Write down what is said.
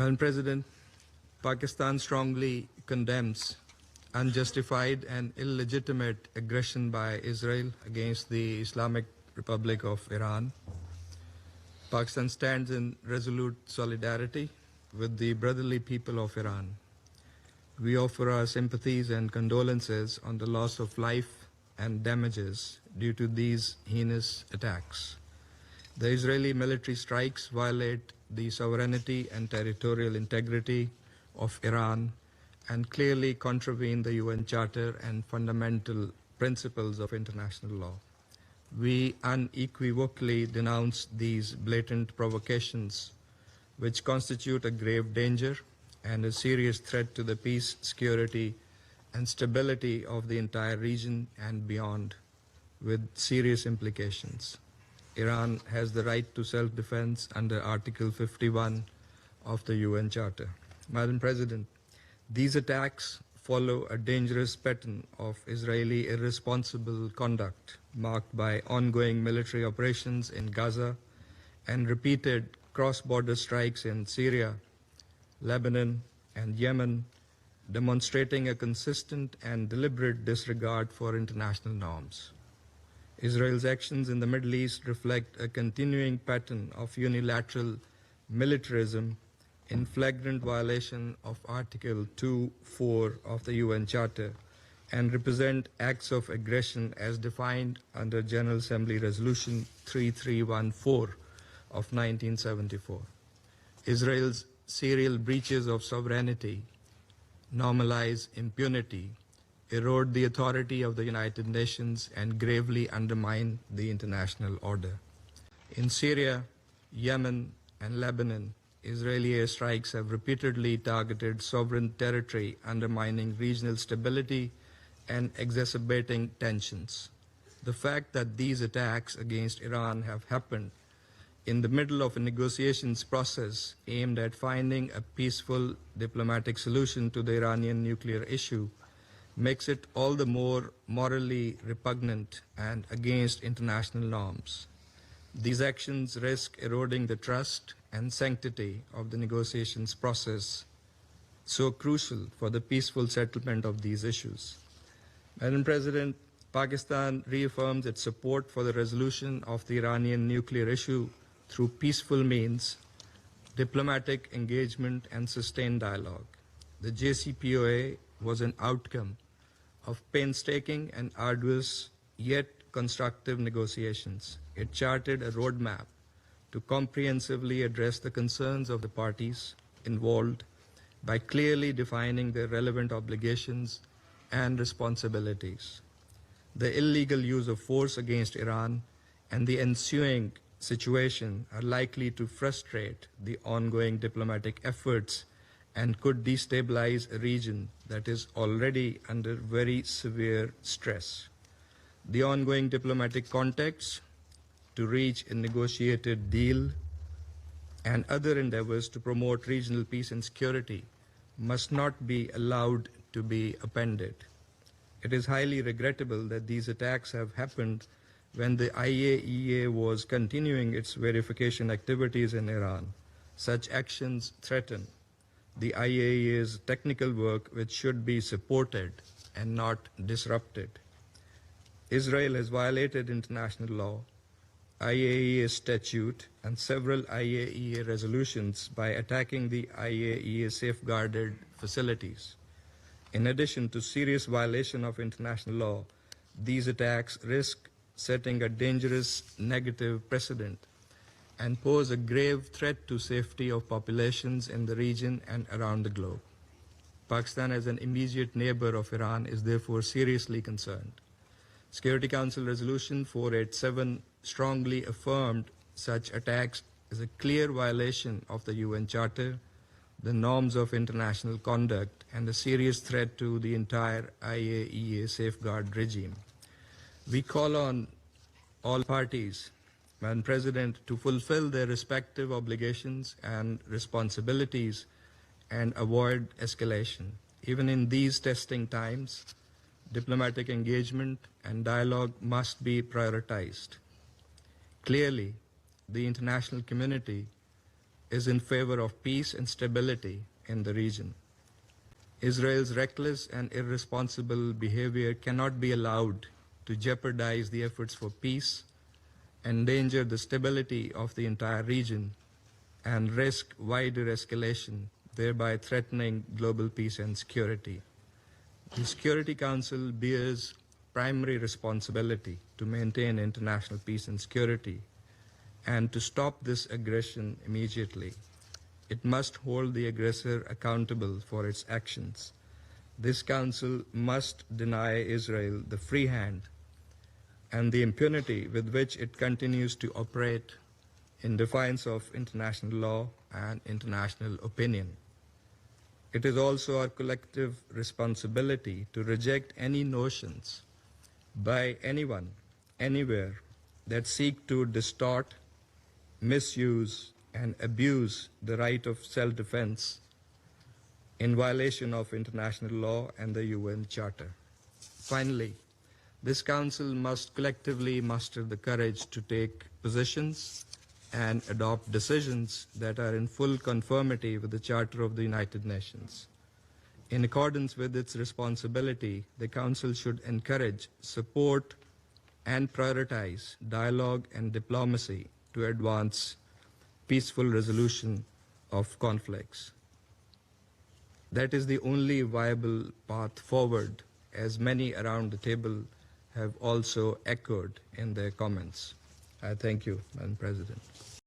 Madam President, Pakistan strongly condemns unjustified and illegitimate aggression by Israel against the Islamic Republic of Iran. Pakistan stands in resolute solidarity with the brotherly people of Iran. We offer our sympathies and condolences on the loss of life and damages due to these heinous attacks. The Israeli military strikes violate the sovereignty and territorial integrity of Iran and clearly contravene the UN Charter and fundamental principles of international law. We unequivocally denounce these blatant provocations, which constitute a grave danger and a serious threat to the peace, security, and stability of the entire region and beyond, with serious implications. Iran has the right to self-defense under Article 51 of the UN Charter. Madam President, these attacks follow a dangerous pattern of Israeli irresponsible conduct marked by ongoing military operations in Gaza and repeated cross-border strikes in Syria, Lebanon, and Yemen, demonstrating a consistent and deliberate disregard for international norms. Israel's actions in the Middle East reflect a continuing pattern of unilateral militarism in flagrant violation of Article 2.4 of the UN Charter and represent acts of aggression as defined under General Assembly Resolution 3314 of 1974. Israel's serial breaches of sovereignty normalize impunity, erode the authority of the United Nations, and gravely undermine the international order. In Syria, Yemen, and Lebanon, Israeli airstrikes have repeatedly targeted sovereign territory, undermining regional stability and exacerbating tensions. The fact that these attacks against Iran have happened in the middle of a negotiations process aimed at finding a peaceful diplomatic solution to the Iranian nuclear issue makes it all the more morally repugnant and against international norms. These actions risk eroding the trust and sanctity of the negotiations process, so crucial for the peaceful settlement of these issues. Madam President, Pakistan reaffirms its support for the resolution of the Iranian nuclear issue through peaceful means, diplomatic engagement, and sustained dialogue. The JCPOA was an outcome of painstaking and arduous yet constructive negotiations. It charted a roadmap to comprehensively address the concerns of the parties involved by clearly defining their relevant obligations and responsibilities. The illegal use of force against Iran and the ensuing situation are likely to frustrate the ongoing diplomatic efforts and could destabilize a region that is already under very severe stress. The ongoing diplomatic context to reach a negotiated deal and other endeavors to promote regional peace and security must not be allowed to be appended. It is highly regrettable that these attacks have happened when the IAEA was continuing its verification activities in Iran. Such actions threaten the IAEA's technical work, which should be supported and not disrupted. Israel has violated international law, IAEA statute, and several IAEA resolutions by attacking the IAEA safeguarded facilities. In addition to serious violation of international law, these attacks risk setting a dangerous negative precedent and pose a grave threat to safety of populations in the region and around the globe. Pakistan, as an immediate neighbor of Iran, is therefore seriously concerned. Security Council Resolution 487 strongly affirmed such attacks as a clear violation of the UN Charter, the norms of international conduct, and a serious threat to the entire IAEA safeguard regime. We call on all parties, Madam President, to fulfill their respective obligations and responsibilities and avoid escalation. Even in these testing times, diplomatic engagement and dialogue must be prioritized. Clearly, the international community is in favor of peace and stability in the region. Israel's reckless and irresponsible behavior cannot be allowed to jeopardize the efforts for peace, endanger the stability of the entire region, and risk wider escalation, thereby threatening global peace and security. The Security Council bears primary responsibility to maintain international peace and security and to stop this aggression immediately. It must hold the aggressor accountable for its actions. This Council must deny Israel the free hand and the impunity with which it continues to operate in defiance of international law and international opinion. It is also our collective responsibility to reject any notions by anyone, anywhere, that seek to distort, misuse, and abuse the right of self-defense in violation of international law and the UN Charter. Finally, this Council must collectively muster the courage to take positions and adopt decisions that are in full conformity with the Charter of the United Nations. In accordance with its responsibility, the Council should encourage, support, and prioritize dialogue and diplomacy to advance peaceful resolution of conflicts. That is the only viable path forward, as many around the table have also echoed in their comments. I thank you, Madam President.